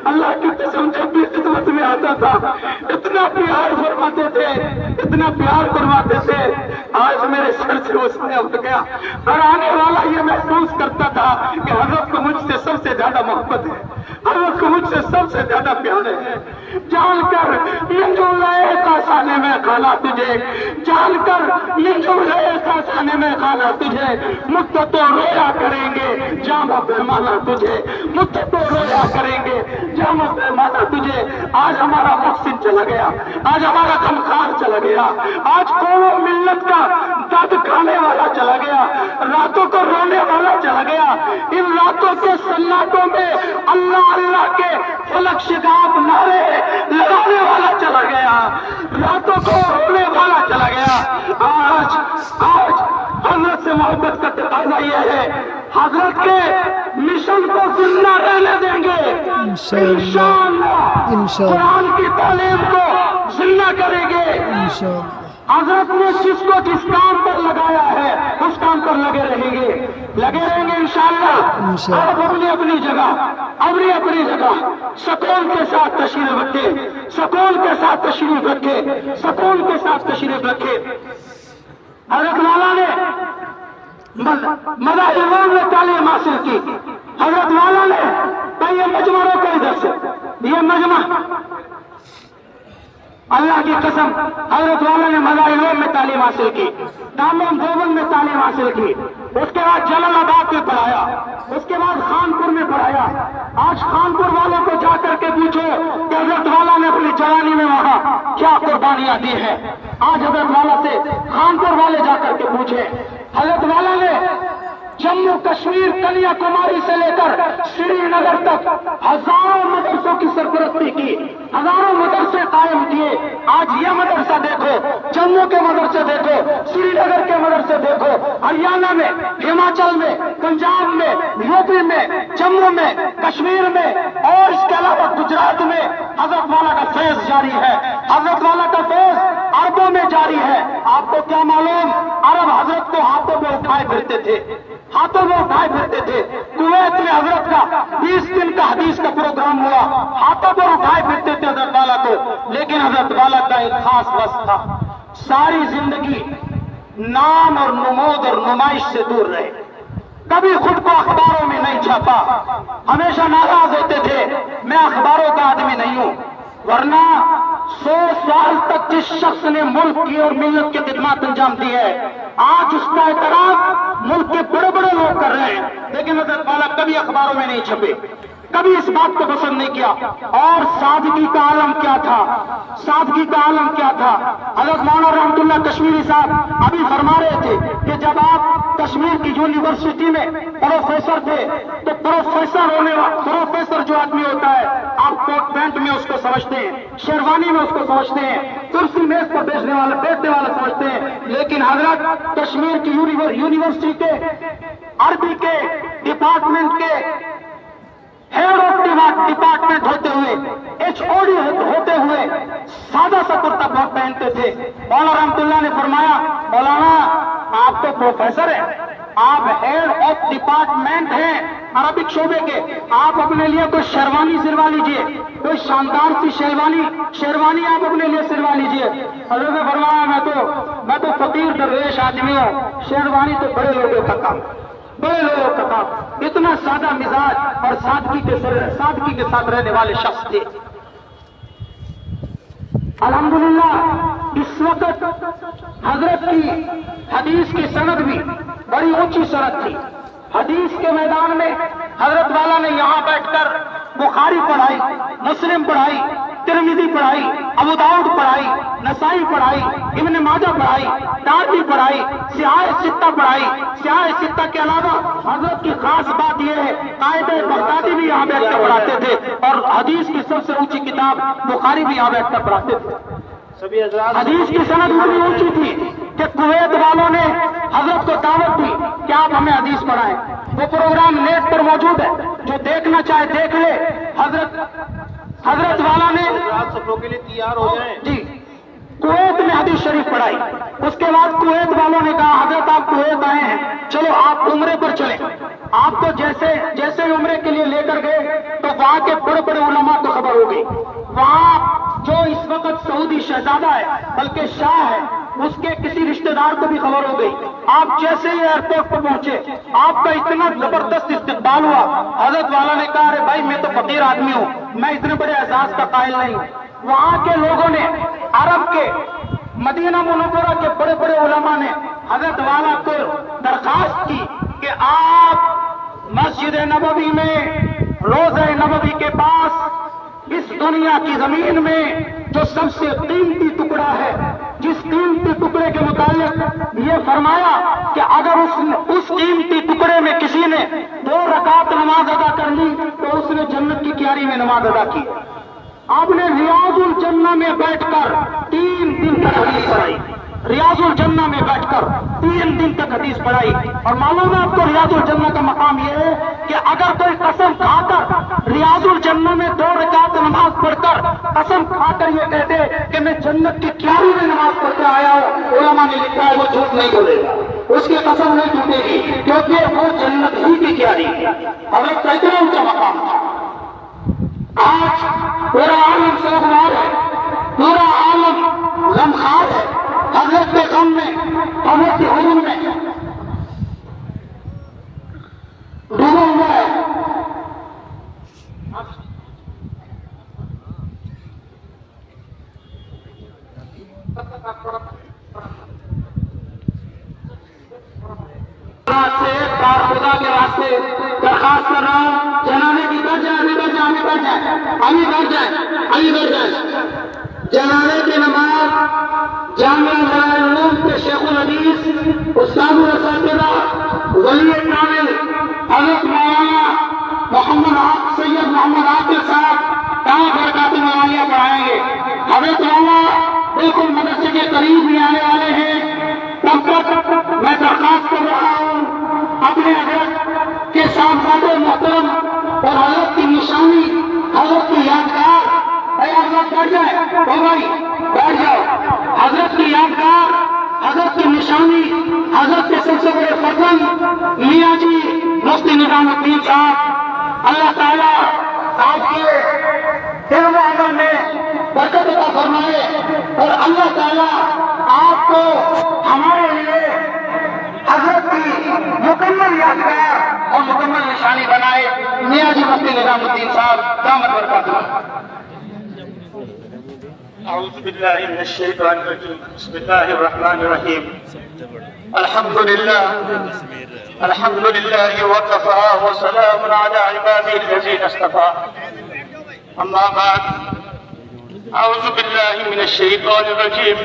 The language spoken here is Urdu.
اللہ کی قسم جب بھی خدمت میں آتا تھا اتنا پیار فرماتے تھے، اتنا پیار فرماتے تھے، آج میرے سر سے اس نے اٹھ گیا اور آنے والا یہ محسوس کرتا تھا کہ حضرت کو مجھ سے سب سے زیادہ محبت ہے، حضرت کو مجھ سے سب سے زیادہ پیار ہے۔ جان کر منجو لائے کاسانے میں کھانا تجھے، جان کر منجو لائے کاسانے میں کھانا تجھے، مجھ تو رویا کریں گے جامع پیمانہ تجھے، مجھ تو رویا کریں گے جامع پیمانہ تجھے۔ آج ہمارا محسن چلا گیا، آج ہمارا غمخوار چلا گیا، آج قوم و ملت کا درد کھانے والا چلا گیا، راتوں کو رونے والا چلا گیا، ان راتوں کے سناتوں میں اللہ اللہ کے فلک شگاف نعرے لگانے والا چلا گیا، راتوں کو رونے والا چلا گیا۔ آج حضرت سے محبت کا تقاضا یہ ہے، حضرت کے مشن کو زندہ رہنے دیں گے انشاءاللہ، قرآن کی تعلیم کو زندہ کریں گے انشاءاللہ۔ حضرت نے جس کو جس کام پر لگایا ہے اس کام پر لگے رہیں گے انشاءاللہ۔ آپ اپنی اپنی جگہ سکون کے ساتھ تشریف رکھے، سکون کے ساتھ تشریف رکھے، سکون کے ساتھ تشریف رکھے۔ حضرت والا نے مذاہب میں تعلیم حاصل کی، حضرت والا نے یہ مجمع روکا ادھر سے، یہ مجمع اللہ کی قسم حضرت والا نے مذاہب میں تعلیم حاصل کی، دارالعلوم دیوبند میں تعلیم حاصل کی، اس کے بعد جلال آباد میں پڑھایا، اس کے بعد خانپور میں پڑھایا۔ آج خانپور والوں کو جا کر کے پوچھو کہ حضرت والا نے اپنی جوانی میں وہاں کیا قربانیاں دی ہیں۔ آج حضرت والا سے خانپور والے جا کر کے پوچھیں، حضرت والا نے جموں کشمیر کنیا کماری سے لے کر سری نگر تک ہزاروں مدرسوں کی سرپرستی کی، ہزاروں مدرسے قائم کیے۔ آج یہ مدرسہ دیکھو، جموں کے مدرسے دیکھو، سری نگر کے مدرسے دیکھو، ہریانہ میں، ہماچل میں، پنجاب میں، یو پی میں، جموں میں، کشمیر میں اور اس کے علاوہ گجرات میں حضرت والا کا فیض جاری ہے، حضرت والا کا فیض عربوں میں جاری ہے۔ آپ کو کیا معلوم، عرب حضرت کو ہاتھوں میں اٹھائے پھرتے تھے، ہاتھوں میں اٹھائے پھرتے تھے۔ کویت میں حضرت کا 20 دن کا حدیث کا پروگرام ہوا، ہاتھوں پر اٹھائے پھرتے تھے حضرت والا کو، لیکن حضرت والا کا ایک خاص وصف تھا، ساری زندگی نام اور نمود اور نمائش سے دور رہے، کبھی خود کو اخباروں میں نہیں چھاپا، ہمیشہ ناراض ہوتے تھے میں اخباروں کا آدمی نہیں ہوں، ورنہ 100 سال تک جس شخص نے ملک کی اور ملت کی خدمات انجام دی ہے، آج اس کا اعتراف ملک کے بڑے بڑے لوگ کر رہے ہیں، لیکن حضرت والا کبھی اخباروں میں نہیں چھپے، کبھی اس بات کو پسند نہیں کیا۔ اور سادگی کا عالم کیا تھا، سادگی کا عالم کیا تھا۔ حضرت مولانا رحمت اللہ کشمیری صاحب ابھی فرما رہے تھے کہ جب آپ کشمیر کی یونیورسٹی میں پروفیسر تھے تو پروفیسر جو آدمی ہوتا ہے آپ کوٹ پینٹ میں اس کو سمجھتے ہیں، شیروانی میں اس کو سمجھتے ہیں، کرسی میز پر بیٹھنے والا سمجھتے ہیں، لیکن حضرت کشمیر کی یونیورسٹی کے عربی کے ڈپارٹمنٹ کے ہیڈ آف ڈپارٹمنٹ ہوتے ہوئے، HOD ہوتے ہوئے سادہ سا کرتا پہنتے تھے۔ مولانا رحمت اللہ نے فرمایا، مولانا آپ تو پروفیسر ہیں، آپ ہیڈ آف ڈپارٹمنٹ ہیں عربک شعبے کے، آپ اپنے لیے کوئی شیروانی سلوا لیجئے، کوئی شاندار سی شیروانی آپ اپنے لیے سلوا لیجئے۔ حضرت نے فرمایا میں تو فقیر درویش آدمی ہوں، شیروانی تو بڑے لوگوں کا کام، بڑے لوگوں کا کام۔ اتنا سادہ مزاج اور سادگی کے ساتھ رہنے والے شخص تھے۔ الحمدللہ اس وقت حضرت کی حدیث کی سند بھی بڑی اونچی سند تھی۔ حدیث کے میدان میں حضرت والا نے یہاں بیٹھ کر بخاری پڑھائی، مسلم پڑھائی، ترمذی پڑھائی، ابو داؤد پڑھائی، نسائی پڑھائی، ابن ماجہ پڑھائی، دارمی پڑھائی، سیاہ ستہ پڑھائی۔ سیاہ ستہ کے علاوہ حضرت کی خاص بات یہ ہے قائد بغدادی بھی یہاں بیٹھ کر پڑھاتے تھے اور حدیث کی سب سے اونچی کتاب بخاری بھی یہاں بیٹھ کر پڑھاتے تھے۔ حدیث کی سند بڑی اونچی تھی کہ کویت والوں نے حضرت کو دعوت دی کہ آپ ہمیں حدیث پڑھائیں۔ وہ پروگرام نیٹ پر موجود ہے، جو دیکھنا چاہے دیکھ لے۔ حضرت والا نے سفروں کے لیے تیار ہو جائیں جی کویت میں حدیث شریف پڑھائی۔ اس کے بعد کویت والوں نے کہا حضرت آپ کویت آئے ہیں، چلو آپ عمرے پر چلیں۔ آپ تو جیسے عمرے کے لیے لے کر گئے تو وہاں کے بڑے بڑے علماء کو خبر ہو گئی. وہاں جو اس وقت سعودی شہزادہ ہے بلکہ شاہ ہے اس کے کسی رشتہ دار کو بھی خبر ہو گئی. آپ جیسے ہی ایئرپورٹ پر پہنچے آپ کا اتنا زبردست استقبال ہوا. حضرت والا نے کہا ارے بھائی میں تو فقیر آدمی ہوں, میں اتنے بڑے اعزاز کا قائل نہیں ہوں. وہاں کے لوگوں نے, عرب کے, مدینہ منورہ کے بڑے بڑے علماء نے حضرت والا کو درخواست کی کہ آپ مسجد نبوی میں, روضہ نبوی کے پاس اس دنیا کی زمین میں جو سب سے قیمتی ٹکڑا ہے, جس قیمتی ٹکڑے کے متعلق یہ فرمایا کہ اگر اس قیمتی ٹکڑے میں کسی نے 2 رکعت نماز ادا کر لی تو اس نے جنت کی کیاری میں نماز ادا کی. آپ نے ریاض الجنہ میں بیٹھ کر 3 دن تک حدیث پڑھائی. ریاض الجنہ میں بیٹھ کر 3 دن تک حدیث پڑھائی. اور معلوم ہے آپ کو ریاض الجنہ کا مقام یہ ہے کہ اگر کوئی قسم کھا کر ریاض الجنہ میں 2 رکعت نماز پڑھ کر قسم کھا کر یہ کہتے کہ میں جنت کی کیاری میں نماز پڑھ کر آیا ہوں, علماء نے لکھا ہے وہ جھوٹ نہیں بولے گا, اس کی قسم نہیں ٹوٹے گی کیونکہ وہ جنت ہی کی کیاری ہے. حضرت کا اتنا اونچا مقام تھا. آج پورا عالم سوگوار ہے, پورا عالم غمخوار ہے. حضرت کے غم میں, حضرت کے حضور میں ڈوبا ہوا ہے. خدا کے راستے درخواست کر رہا ہوں, جنازے کی بڑھ جائے. جنازے کی نماز جامعہ العلوم کے شیخ الحدیث استاد الاساتذہ ولی کامل حضرت مولانا سید محمد عاقل صاحب کہاں برکات معالیہ پڑھائیں گے. حضرت مولانا بالکل مدرسے کے قریب ہی آنے والے ہیں. تب تک میں درخواست کر رہا ہوں اپنے حضرت کے صاحبزادے محترم اور حضرت کی نشانی, حضرت کی یادگار, حضرت بیٹھ جائے بھائی, بیٹھ جاؤ. حضرت کی یادگار, حضرت کی نشانی, حضرت کے سب سے بڑے فرزند میاں جی مفتی نظام الدین صاحب, اللہ تعالیٰ آپ کے علم و عمل میں برکت عطا فرمائے اور اللہ تعالیٰ آپ کو ہمارے لیے حضرت کی مکمل یادگار اور مکمل نشانی بنائے. میاں جی مفتی نظام الدین صاحب دامت برکاتہ. اعوذ باللہ من الشیطان الرجیم. بسم اللہ الرحمن الرحیم. الحمد للہ وکفى وسلام علی عباده الذین اصطفى. اما بعد, اعوذ باللہ من الشیطان الرجیم.